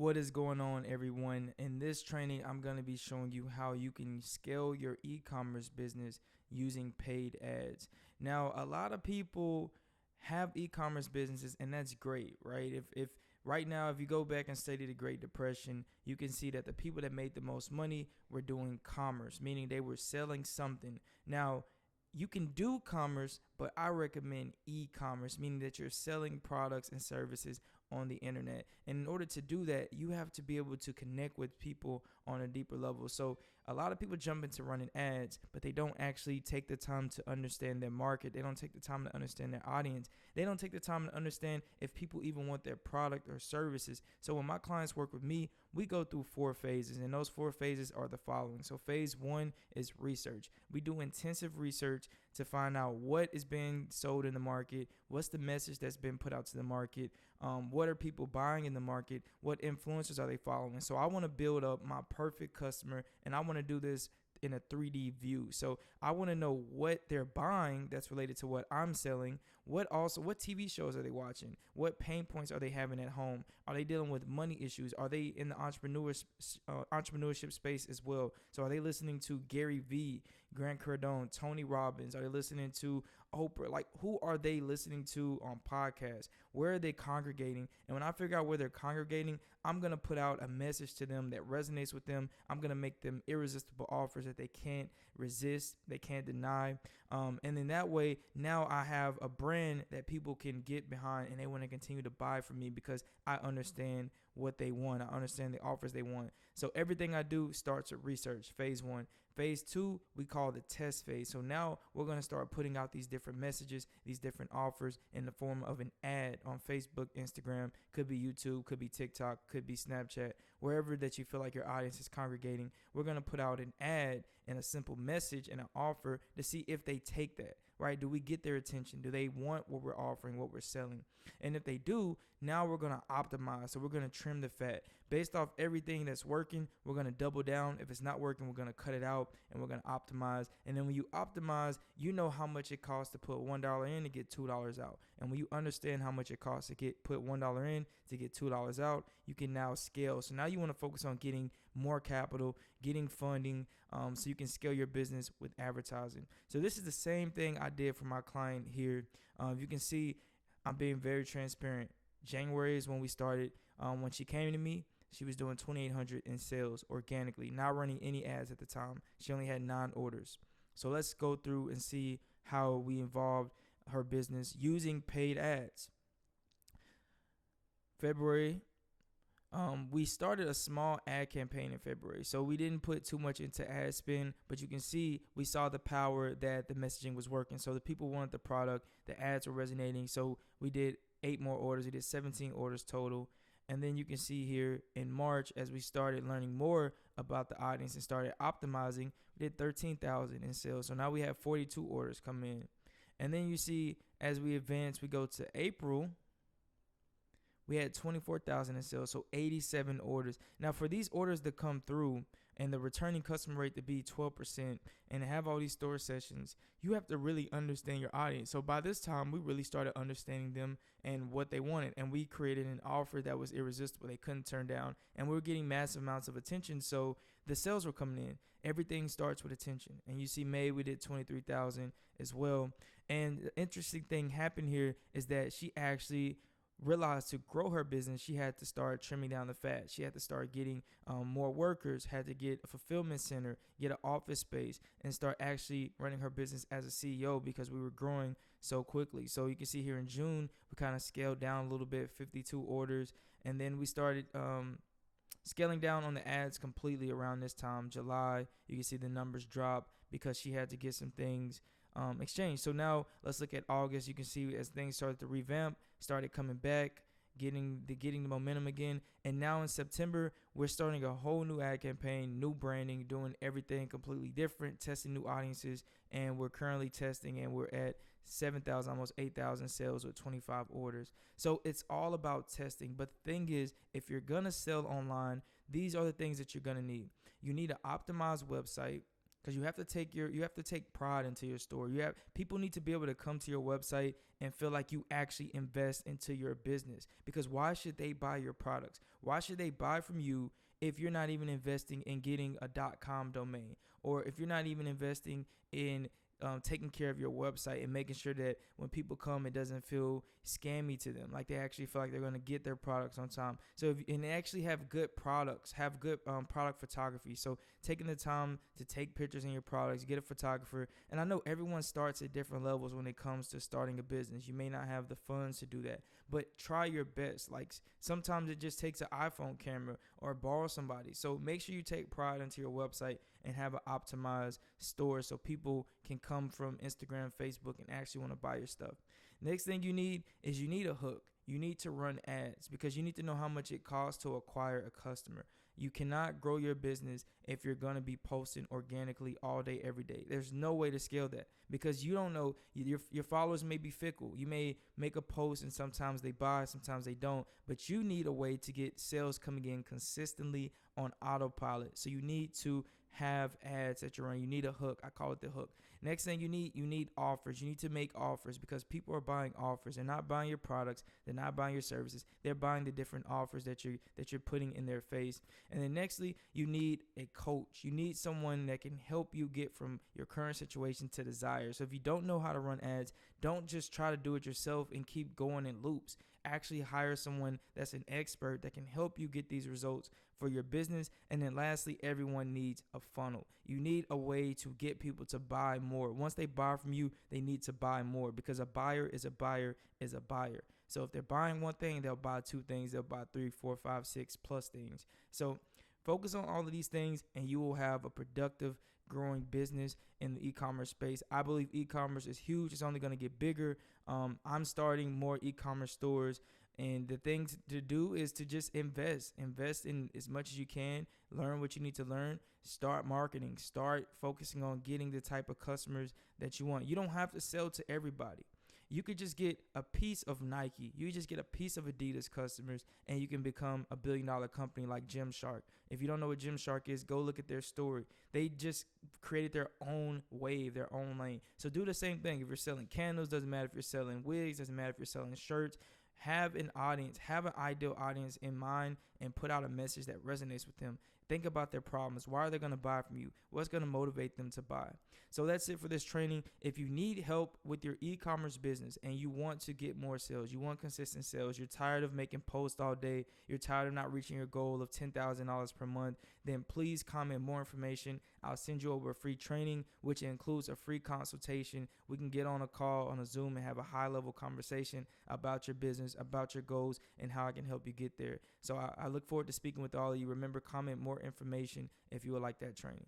What is going on, everyone? In this training, I'm going to be showing you how you can scale your e-commerce business using paid ads. Now, a lot of people have e-commerce businesses, and that's great, right? If right now, if you go back and study the Great Depression, you can see that the people that made the most money were doing commerce, meaning they were selling something. Now, you can do commerce, but I recommend e-commerce, meaning that you're selling products and services on the internet. And in order to do that, you have to be able to connect with people on a deeper level. So a lot of people jump into running ads, but they don't actually take the time to understand their market. They don't take the time to understand their audience. They don't take the time to understand if people even want their product or services. So when my clients work with me, we go through 4 phases, and those 4 phases are the following. So phase 1 is research. We do intensive research to find out what is being sold in the market, what's the message that's been put out to the market, what are people buying in the market, what influencers are they following. So I want to build up my perfect customer, and I want to do this in a 3D view. So I want to know what they're buying that's related to what I'm selling. What TV shows are they watching? What pain points are they having at home? Are they dealing with money issues? Are they in the entrepreneurship space as well? So are they listening to Gary Vee, Grant Cardone, Tony Robbins? Are they listening to Oprah? Like, who are they listening to on podcasts? Where are they congregating? And when I figure out where they're congregating, I'm going to put out a message to them that resonates with them. I'm going to make them irresistible offers that they can't resist, they can't deny. And then that way, now I have a brand that people can get behind, and they want to continue to buy from me because I understand what they want. I understand the offers they want. So everything I do starts with research, phase 1. Phase 2, we call the test phase. So now we're going to start putting out these different messages, these different offers in the form of an ad on Facebook, Instagram, could be YouTube, could be TikTok, could be Snapchat, wherever that you feel like your audience is congregating. We're going to put out an ad and a simple message and an offer to see if they take that, right? Do we get their attention? Do they want what we're offering, what we're selling? And if they do, now we're going to optimize. So we're going to trim the fat. Based off everything that's working, we're going to double down. If it's not working, we're going to cut it out, and we're going to optimize. And then when you optimize, you know how much it costs to put $1 in to get $2 out. And when you understand how much it costs to put $1 in to get $2 out, you can now scale. So now you want to focus on getting more capital, getting funding, so you can scale your business with advertising. So this is the same thing I did for my client here. You can see I'm being very transparent. January is when we started. When she came to me, she was doing $2,800 in sales organically, not running any ads at the time. She only had 9 orders. So let's go through and see how we involved her business using paid ads. February, we started a small ad campaign in February. So we didn't put too much into ad spend, but you can see we saw the power that the messaging was working. So the people wanted the product, the ads were resonating. So we did 8 more orders. We did 17 orders total. And then you can see here in March, as we started learning more about the audience and started optimizing, we did 13,000 in sales. So now we have 42 orders come in. And then you see as we advance, we go to April, we had 24,000 in sales, so 87 orders. Now, for these orders to come through and the returning customer rate to be 12% and to have all these store sessions, you have to really understand your audience. So by this time, we really started understanding them and what they wanted. And we created an offer that was irresistible. They couldn't turn down. And we were getting massive amounts of attention. So the sales were coming in. Everything starts with attention. And you see May, we did 23,000 as well. And the interesting thing happened here is that she actually realized to grow her business, she had to start trimming down the fat. She had to start getting more workers, had to get a fulfillment center, get an office space, and start actually running her business as a CEO because we were growing so quickly. So you can see here in June, we kind of scaled down a little bit, 52 orders. And then we started scaling down on the ads completely around this time. July, you can see the numbers drop because she had to get some things exchange. So now let's look at August. You can see as things started to revamp, started coming back, getting the momentum again. And now in September, we're starting a whole new ad campaign, new branding, doing everything completely different, testing new audiences. And we're currently testing, and we're at 7,000, almost 8,000 sales with 25 orders. So it's all about testing. But the thing is, if you're going to sell online, these are the things that you're going to need. You need an optimized website. because you have to take pride into your store. People need to be able to come to your website and feel like you actually invest into your business, because why should they buy your products? Why should they buy from you if you're not even investing in getting a .com domain, or if you're not even investing in taking care of your website and making sure that when people come, it doesn't feel scammy to them, like they actually feel like they're going to get their products on time. So and they actually have good products, have good product photography. So taking the time to take pictures in your products, get a photographer. And I know everyone starts at different levels when it comes to starting a business. You may not have the funds to do that, but try your best. Like sometimes it just takes an iPhone camera or borrow somebody. So make sure you take pride into your website and have an optimized store so people can come from Instagram, Facebook, and actually want to buy your stuff. Next thing you need is a hook. You need to run ads, because you need to know how much it costs to acquire a customer. You cannot grow your business if you're going to be posting organically all day, every day. There's no way to scale that, because you don't know. Your followers may be fickle. You may make a post and sometimes they buy, sometimes they don't. But you need a way to get sales coming in consistently on autopilot. So you need to have ads that you're running. You need a hook. I call it the hook. Next thing you need offers. You need to make offers, because people are buying offers. They're not buying your products. They're not buying your services. They're buying the different offers that you're putting in their face. And then nextly, you need a coach. You need someone that can help you get from your current situation to desired. So if you don't know how to run ads, don't just try to do it yourself and keep going in loops. Actually hire someone that's an expert that can help you get these results for your business. And then lastly, everyone needs a funnel. You need a way to get people to buy more. Once they buy from you, they need to buy more, because a buyer is a buyer is a buyer. So if they're buying one thing, they'll buy two things, they'll buy 3, 4, 5, 6 plus things. So focus on all of these things and you will have a productive, growing business in the e-commerce space. I believe e-commerce is huge. It's only going to get bigger. I'm starting more e-commerce stores, and the thing to do is to just invest in as much as you can, learn what you need to learn, start marketing, start focusing on getting the type of customers that you want. You don't have to sell to everybody. You could just get a piece of Nike. You just get a piece of Adidas customers, and you can become a $1 billion company like Gymshark. If you don't know what Gymshark is, go look at their story. They just created their own wave, their own lane. So do the same thing. If you're selling candles, doesn't matter if you're selling wigs, doesn't matter if you're selling shirts. Have an audience, have an ideal audience in mind, and put out a message that resonates with them. Think about their problems. Why are they going to buy from you? What's going to motivate them to buy? So that's it for this training. If you need help with your e-commerce business and you want to get more sales, you want consistent sales, you're tired of making posts all day, you're tired of not reaching your goal of $10,000 per month, then please comment more information. I'll send you over a free training, which includes a free consultation. We can get on a call on a Zoom and have a high-level conversation about your business, about your goals, and how I can help you get there. So I look forward to speaking with all of you. Remember, comment more information if you would like that training.